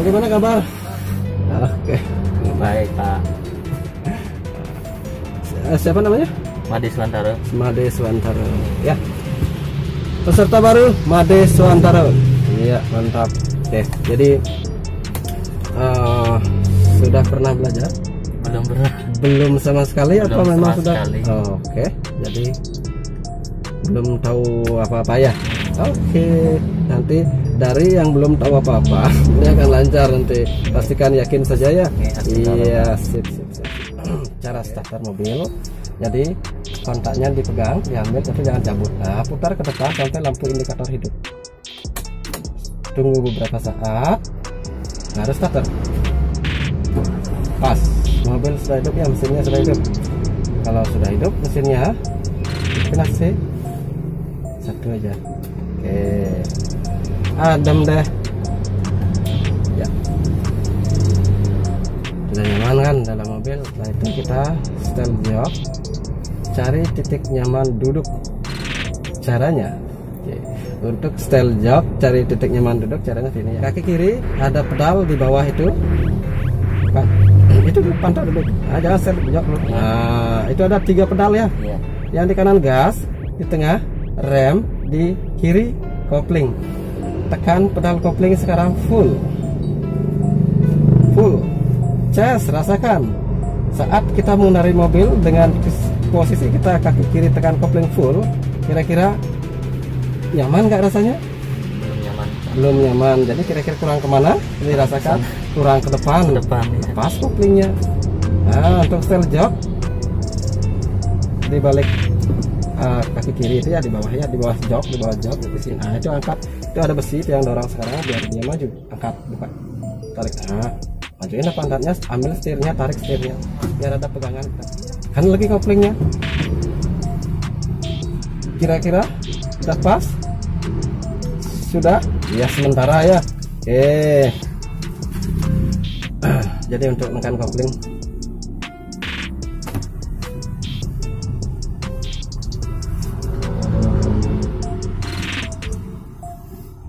bagaimana kabar? Oke, Baik Pak. Siapa namanya? Made Swantaro. Made Swantaro. Ya. Peserta baru Made Swantaro. Iya, mantap. Oke, jadi sudah pernah belajar? Belum pernah. Belum sama sekali Belum apa memang sama sudah? sekali. Oke, jadi belum tahu apa-apa ya. Oke, nanti dari yang belum tahu apa-apa ini akan lancar nanti. Pastikan, yakin saja ya. Iya, sip. Cara starter mobil. Jadi kontaknya dipegang, diambil, tapi jangan cabut. Nah, putar ke depan sampai lampu indikator hidup. Tunggu beberapa saat. Nah, harus starter. Pas. Mobil sudah hidup ya, mesinnya sudah hidup. Kalau sudah hidup mesinnya, kena C. Satu aja. Oke. Adem deh. Ya. Sudah nyaman kan dalam mobil. Setelah itu kita setel jok. Cari titik nyaman duduk. Caranya, oke. Untuk setel jok, cari titik nyaman duduk, caranya sini ya. Kaki kiri ada pedal di bawah itu. Kan? Itu pantau duduk. Nah, jangan setel jok dulu. Nah, itu ada 3 pedal ya. Iya. Yang di kanan gas, di tengah rem, di kiri kopling. Tekan pedal kopling sekarang full. Ces, rasakan. Saat kita mengendarai mobil dengan posisi kita kaki kiri tekan kopling full, kira-kira nyaman nggak rasanya? Belum nyaman. Belum nyaman. Jadi kira-kira kurang kemana? Dirasakan kurang ke depan. Ke depan, ya. Pas koplingnya. Nah, untuk setel jok di balik kaki kiri itu ya, di bawahnya, di bawah jok di sini. Nah, itu angkat. Itu ada besi itu yang dorong sekarang biar dia maju. Angkat, buka, tarik. Nah, majuin pantatnya, ambil setirnya, tarik setirnya biar ada pegangan. Kan lagi koplingnya. Kira-kira sudah pas? Sudah? Ya sementara ya. Oke. Jadi untuk menekan kopling,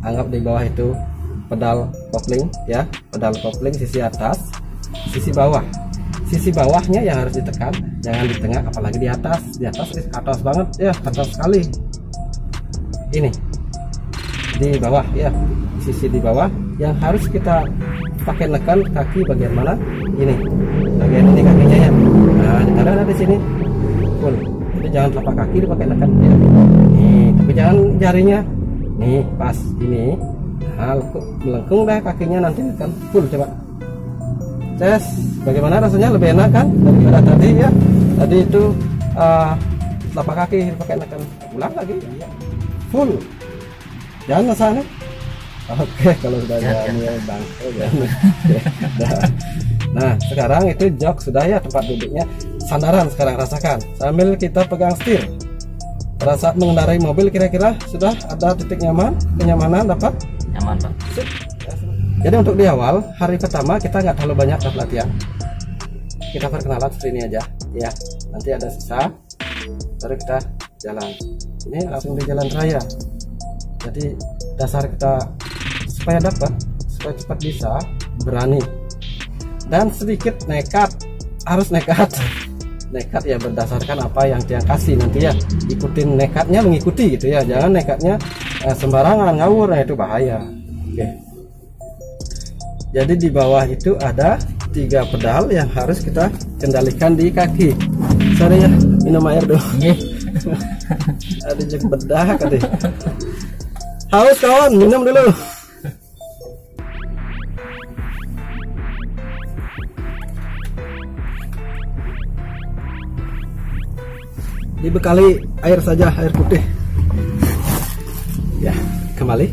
anggap di bawah itu pedal kopling ya, pedal kopling sisi atas, sisi bawah. Sisi bawahnya yang harus ditekan, jangan di tengah, apalagi di atas. Di atas banget ya, atas sekali. Ini di bawah ya, sisi di bawah yang harus kita pakai nekan kaki bagian mana? Ini, bagian ini kakinya ya. Nah, ditaruh di sini full. Jadi jangan telapak kaki dipakai nekan ya. Nih, tapi jangan jarinya. Nih, pas ini. Nah, melengkung deh kakinya, nanti kan full. Coba tes, bagaimana rasanya? Lebih enak kan daripada tadi ya. Tadi itu telapak kaki pakai nekan. Ulang lagi full, jangan kesana. Oke, kalau sudah jalan ya bang. Nah, sekarang itu jok sudah ya, tempat duduknya. Sandaran sekarang rasakan sambil kita pegang setir. Pada saat mengendarai mobil kira-kira sudah ada titik nyaman, kenyamanan dapat? Nyaman Pak. Sip. Jadi untuk di awal hari pertama kita nggak terlalu banyak latihan. Kita perkenalan seperti ini aja, ya. Nanti ada sisa, baru kita jalan. Ini langsung di jalan raya. Jadi dasar kita supaya dapat, supaya cepat bisa, berani dan sedikit nekat. Harus nekat. Nekat ya berdasarkan apa yang dia kasih nanti ya, ikutin nekatnya, mengikuti gitu ya, jangan nekatnya sembarangan ngawur, nah itu bahaya. Oke. Jadi di bawah itu ada 3 pedal yang harus kita kendalikan di kaki. Sorry ya, minum air dong. Ada jek bedah kali. Haus kawan, minum dulu. Dibekali air saja, air putih. Ya, kembali.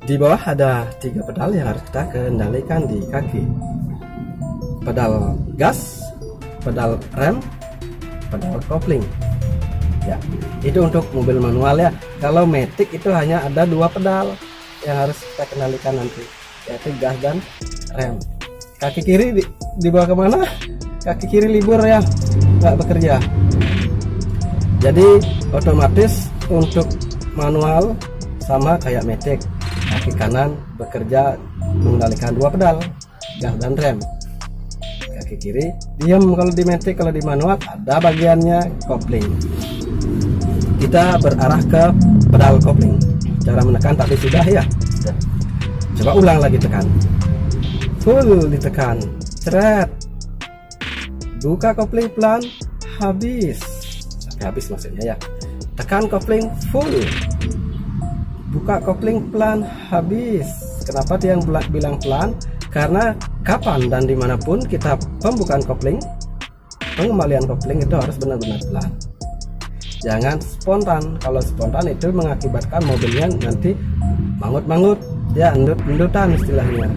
Di bawah ada 3 pedal yang harus kita kendalikan di kaki. Pedal gas, pedal rem, pedal kopling. Ya, itu untuk mobil manual ya. Kalau matic itu hanya ada 2 pedal yang harus kita kendalikan nanti, yaitu gas dan rem. Kaki kiri dibawa kemana? Kaki kiri libur ya, nggak bekerja. Jadi otomatis untuk manual sama kayak matic, kaki kanan bekerja mengendalikan dua pedal, gas dan rem. Kaki kiri diam kalau di matic, kalau di manual ada bagiannya kopling. Kita berarah ke pedal kopling. Cara menekan tadi sudah ya. Sudah. Coba ulang lagi, tekan. Full ditekan. Ceret. Buka kopling pelan, habis. Sampai habis maksudnya ya. Tekan kopling full. Buka kopling pelan, habis. Kenapa dia yang bilang pelan? Karena kapan dan dimanapun kita pembukaan kopling, pengembalian kopling itu harus benar-benar pelan. Jangan spontan. Kalau spontan itu mengakibatkan mobilnya nanti mangut-mangut, ya endut-endutan istilahnya.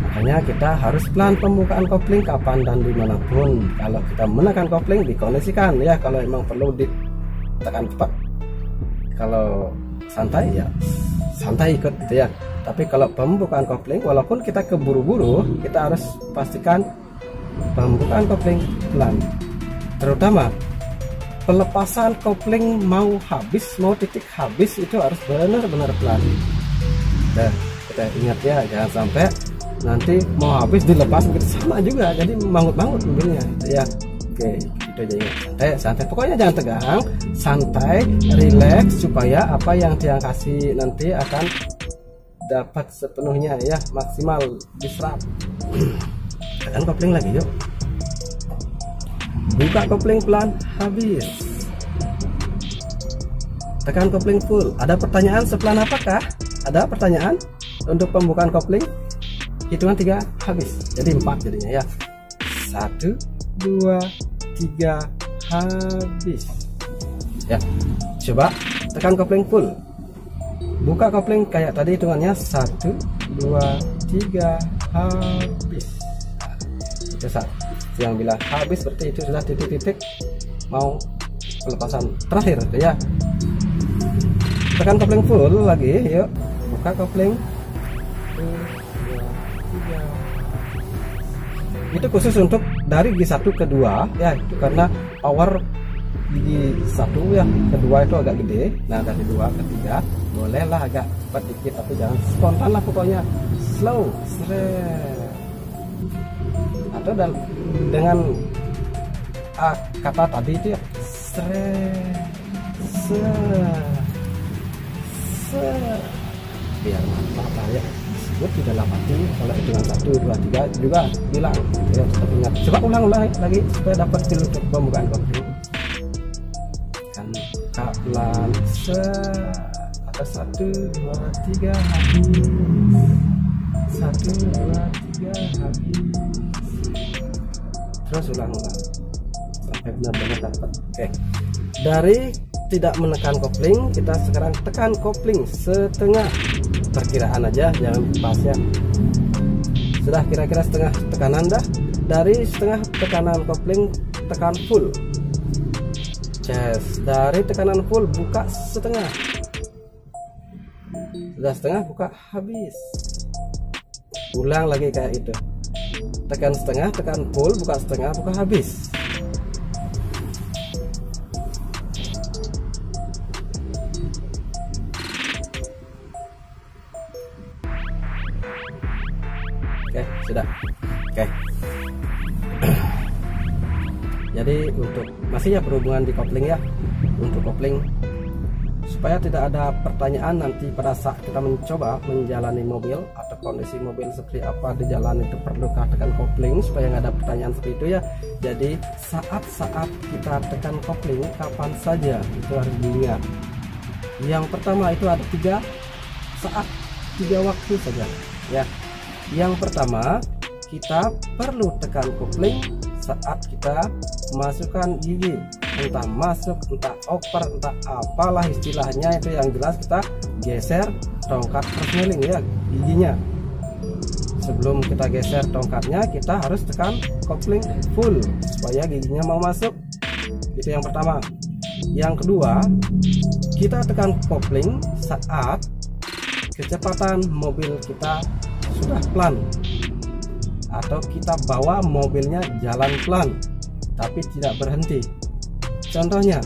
Makanya kita harus pelan pembukaan kopling kapan dan dimanapun. Kalau kita menekan kopling, dikondisikan ya. Kalau memang perlu ditekan cepat. Kalau santai ya santai ikut gitu ya. Tapi kalau pembukaan kopling, walaupun kita keburu-buru, kita harus pastikan pembukaan kopling pelan. Terutama pelepasan kopling mau habis, mau titik habis itu harus benar-benar pelan. Dan kita ingat ya, jangan sampai nanti mau habis dilepas begitu sama juga, jadi mangut-mangut mobilnya ya. Oke, itu aja ya. Santai, pokoknya jangan tegang, santai, relax supaya apa yang dia kasih nanti akan dapat sepenuhnya ya, maksimal diserap. Tekan kopling lagi yuk. Buka kopling pelan, habis. Tekan kopling full. Ada pertanyaan sepelan apakah? Ada pertanyaan untuk pembukaan kopling? Hitungan 3 habis. Jadi 4 jadinya ya. 1, 2, 3 habis. Ya. Coba tekan kopling full. Buka kopling kayak tadi, hitungannya 1, 2, 3 habis. Nah, itu saat yang bilang habis seperti itu sudah titik-titik mau pelepasan terakhir ya. Tekan kopling full lagi, yuk. Buka kopling. 1, 2, 3. Itu khusus untuk dari gigi 1 ke 2 ya, itu karena power gigi 1 ya, kedua itu agak gede. Nah dari 2 ke 3 bolehlah agak cepat dikit, tapi jangan spontan lah, pokoknya slow, seret. Atau dengan kata tadi itu ya, seret, biar mantap lah ya, disebut di dalam hati. Kalau hitungan 1, 2, 3 juga bilang ya, tetap ingat. Coba ulang lagi supaya dapat feel untuk pembukaan kopling. Kan pelan, atas 1, 2, 3 habis. 1, 2, 3 habis. Terus ulang sampai benar-benar dapat. Oke. Dari tidak menekan kopling, kita sekarang tekan kopling setengah. Perkiraan aja, jangan pas ya. Sudah kira-kira setengah tekanan dah. Dari setengah tekanan kopling tekan full. Dari tekanan full buka setengah. Sudah setengah buka habis. Ulang lagi kayak itu. Tekan setengah, tekan full, buka setengah, buka habis. Oke, sudah. Oke. Jadi untuk masih ya berhubungan di kopling ya. Untuk kopling, supaya tidak ada pertanyaan nanti pada saat kita mencoba menjalani mobil atau kondisi mobil seperti apa di jalan itu perlukah tekan kopling, supaya nggak ada pertanyaan seperti itu ya. Jadi saat-saat kita tekan kopling kapan saja itu harus diingat. Yang pertama itu ada 3 saat, 3 waktu saja ya. Yang pertama, kita perlu tekan kopling saat kita masukkan gigi, entah masuk, entah oper, entah apalah istilahnya itu, yang jelas kita geser tongkat persneling ya, giginya. Sebelum kita geser tongkatnya, kita harus tekan kopling full supaya giginya mau masuk. Itu yang pertama. Yang kedua, kita tekan kopling saat kecepatan mobil kita sudah pelan, atau kita bawa mobilnya jalan pelan tapi tidak berhenti. Contohnya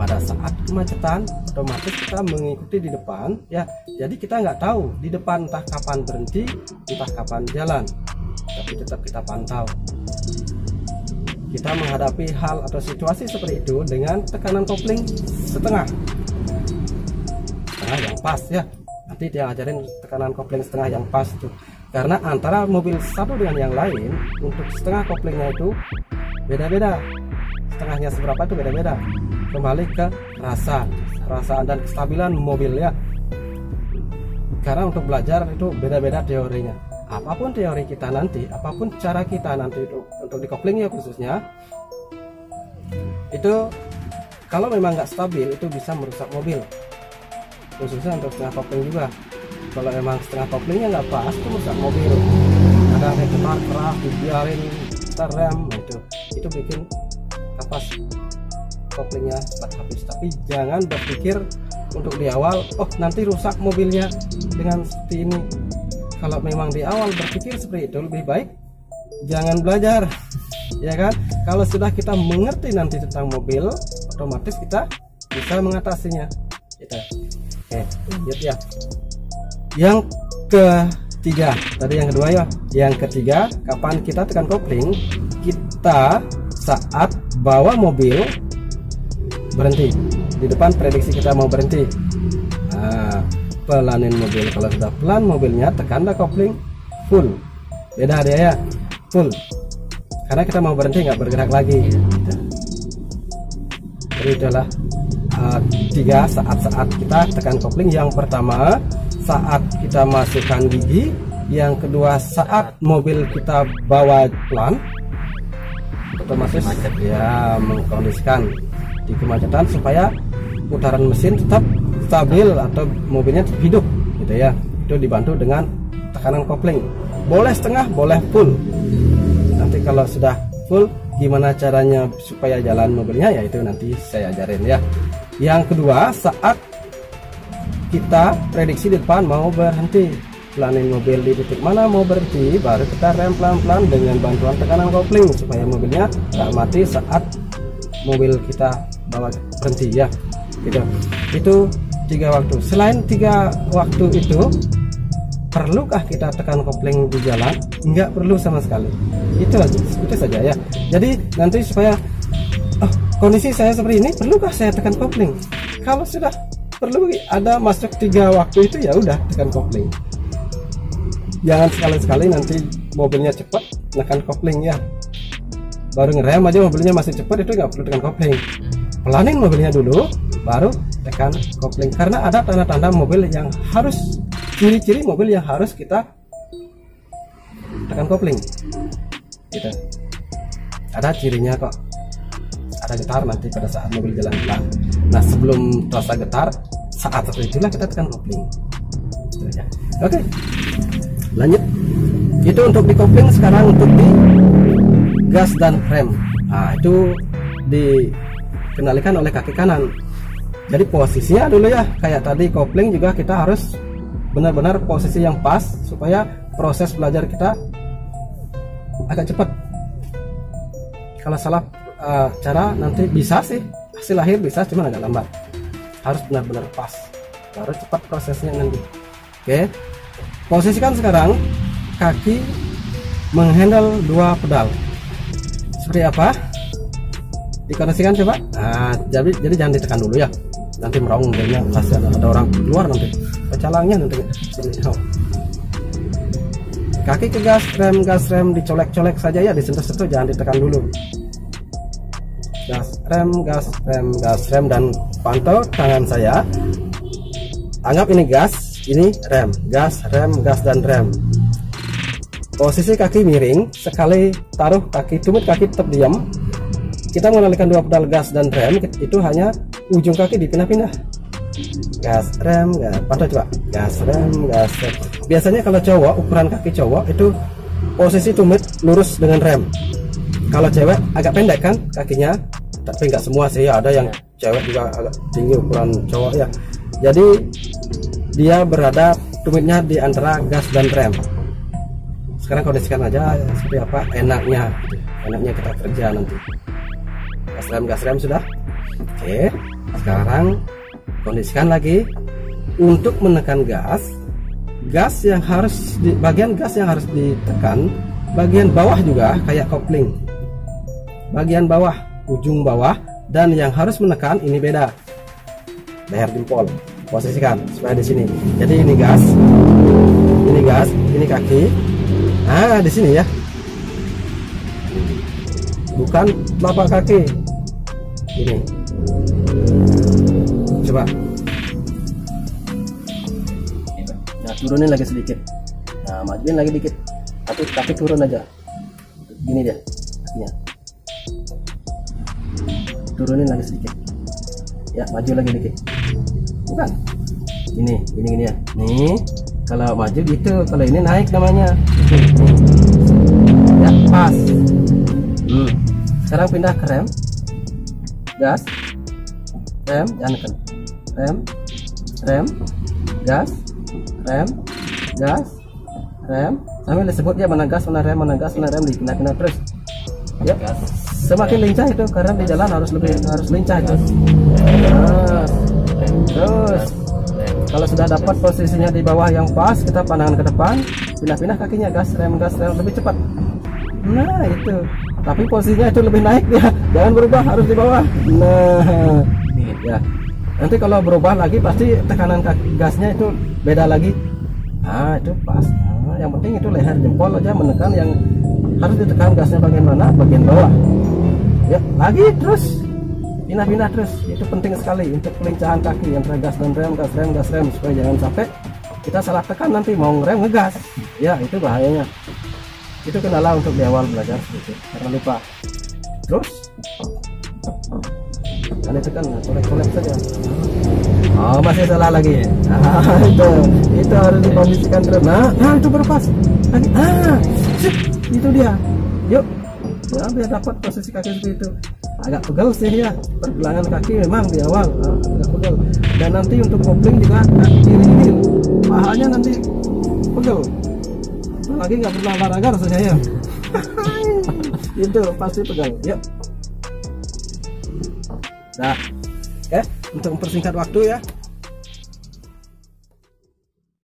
pada saat kemacetan otomatis kita mengikuti di depan ya, jadi kita nggak tahu di depan entah kapan berhenti entah kapan jalan, tapi tetap kita pantau. Kita menghadapi hal atau situasi seperti itu dengan tekanan kopling setengah yang pas ya. Nanti dia ajarin tekanan kopling setengah yang pas itu, karena antara mobil satu dengan yang lain untuk setengah koplingnya itu beda-beda, setengahnya seberapa itu beda-beda, kembali ke rasa dan kestabilan mobil ya. Karena untuk belajar itu beda-beda teorinya. Apapun teori kita nanti, apapun cara kita nanti untuk di kopling ya khususnya, itu kalau memang nggak stabil itu bisa merusak mobil, khususnya untuk setengah kopling juga. Kalau memang setengah koplingnya nggak pas itu merusak mobil. Kadang kayak keras dibiarin rem, itu bikin kapas koplingnya cepat habis. Tapi jangan berpikir untuk di awal, oh nanti rusak mobilnya dengan seperti ini. Kalau memang di awal berpikir seperti itu, lebih baik jangan belajar ya kan. Kalau sudah kita mengerti nanti tentang mobil, otomatis kita bisa mengatasinya gitu. Oke, lanjut ya. Yang ketiga, tadi yang kedua ya. Yang ketiga, kapan kita tekan kopling? Kita saat bawa mobil berhenti di depan, prediksi kita mau berhenti. Nah, pelanin mobil. Kalau sudah pelan mobilnya, tekanlah kopling full. Beda dia ya, full. Karena kita mau berhenti, nggak bergerak lagi. Jadi itulah 3 saat-saat kita tekan kopling. Yang pertama saat kita masukkan gigi, yang kedua saat mobil kita bawa pelan, otomatis ya mengkondisikan di kemacetan supaya putaran mesin tetap stabil atau mobilnya tetap hidup gitu ya. Itu dibantu dengan tekanan kopling, boleh setengah boleh full. Nanti kalau sudah full gimana caranya supaya jalan mobilnya, ya itu nanti saya ajarin ya. Yang kedua saat kita prediksi di depan mau berhenti, pelanin mobil di titik mana mau berhenti, baru kita rem pelan-pelan dengan bantuan tekanan kopling supaya mobilnya tak mati saat mobil kita bawa berhenti ya gitu. Itu 3 waktu. Selain 3 waktu itu, perlukah kita tekan kopling di jalan? Enggak perlu sama sekali. Itu saja ya. Jadi nanti supaya kondisi saya seperti ini, perlukah saya tekan kopling? Kalau sudah perlu ada masuk 3 waktu itu, ya udah tekan kopling. Jangan sekali-sekali nanti mobilnya cepat tekan kopling ya. Baru ngerem aja mobilnya masih cepat, itu nggak perlu tekan kopling. Pelanin mobilnya dulu, baru tekan kopling. Karena ada tanda-tanda mobil yang harus, ciri-ciri mobil yang harus kita tekan kopling. Gitu. Ada cirinya kok. Ada getar nanti pada saat mobil jalan pelan. Nah sebelum terasa getar, saat seperti itulah kita tekan kopling. Oke, lanjut. Itu untuk di kopling. Sekarang untuk di gas dan rem. Nah itu dikendalikan oleh kaki kanan. Jadi posisinya dulu ya, kayak tadi kopling juga kita harus benar-benar posisi yang pas supaya proses belajar kita agak cepat. Kalau salah cara nanti bisa sih hasil akhir bisa, cuma agak lambat. Harus benar-benar pas, baru cepat prosesnya nanti. Oke, posisikan sekarang kaki menghandle 2 pedal. Seperti apa? Dikondisikan coba. Nah, jadi jangan ditekan dulu ya. Nanti meraung mobilnya, pasti ada orang keluar nanti. Pecalangnya nanti. Kaki ke gas rem dicolek-colek saja ya, disentuh-sentuh, jangan ditekan dulu. Gas rem, dan pantau tangan saya. Anggap ini gas, ini rem, gas dan rem. Posisi kaki miring, sekali taruh kaki, tumit kaki tetap diam. Kita mengendalikan 2 pedal gas dan rem, itu hanya ujung kaki dipindah-pindah. Gas rem, pantau coba. Gas rem. Biasanya kalau cowok, ukuran kaki cowok itu posisi tumit lurus dengan rem. Kalau cewek agak pendek kan kakinya, tapi nggak semua sih, ada yang cewek juga agak tinggi ukuran cowok ya. Jadi dia berada tumitnya di antara gas dan rem. Sekarang kondisikan aja seperti apa enaknya kita kerja nanti. Gas rem sudah. Oke, Sekarang kondisikan lagi untuk menekan gas yang harus bagian gas yang harus ditekan bagian bawah juga kayak kopling, bagian bawah, ujung bawah, dan yang harus menekan ini beda, leher jempol. Posisikan supaya di sini. Jadi ini gas, ini kaki. Nah, di sini ya. Bukan telapak kaki. Ini. Coba. Nah, turunin lagi sedikit. Nah, majuin lagi dikit. Tapi turun aja. Gini dia. Kakinya. Turunin lagi sedikit. Ya, maju lagi dikit. Bukan. Ini ya. Nih, kalau maju gitu, kalau ini naik namanya. Ya, pas. Sekarang pindah ke rem. Gas. Rem, jangan tekan. Rem, gas, rem, gas, rem. Sambil disebut ya mana gas, mana rem, dipindah-pindah terus. Ya, semakin lincah itu karena di jalan harus lincah itu. Nah, terus kalau sudah dapat posisinya di bawah yang pas, kita pandangan ke depan, pindah-pindah kakinya, gas rem lebih cepat. Nah itu, tapi posisinya itu lebih naik dia, jangan berubah, harus di bawah. Nah ya, nanti kalau berubah lagi pasti tekanan gasnya itu beda lagi. Nah itu pas. Nah, yang penting itu leher jempol aja menekan yang harus ditekan gasnya bagian mana, bagian bawah. Ya lagi terus pindah-pindah terus, itu penting sekali untuk pelincahan kaki antara gas dan rem, supaya jangan sampai kita salah tekan nanti mau ngerem ngegas. Ya itu bahayanya. Itu kendala untuk di awal belajar gitu, karena lupa. Terus kali tekan, kolek saja. Oh masih salah lagi. Nah, itu harus dikondisikan terus. Nah itu berpas lagi. Itu dia. Yuk ya, biar dapat posisi kaki seperti itu. Agak pegel sih ya, pergelangan kaki memang di awal agak pegel. Dan nanti untuk kopling juga kaki kiri ini pahanya nanti pegel. Lagi nggak pernah olahraga rasanya ya. Itu pasti pegel. Yuk. Nah, untuk mempersingkat waktu ya,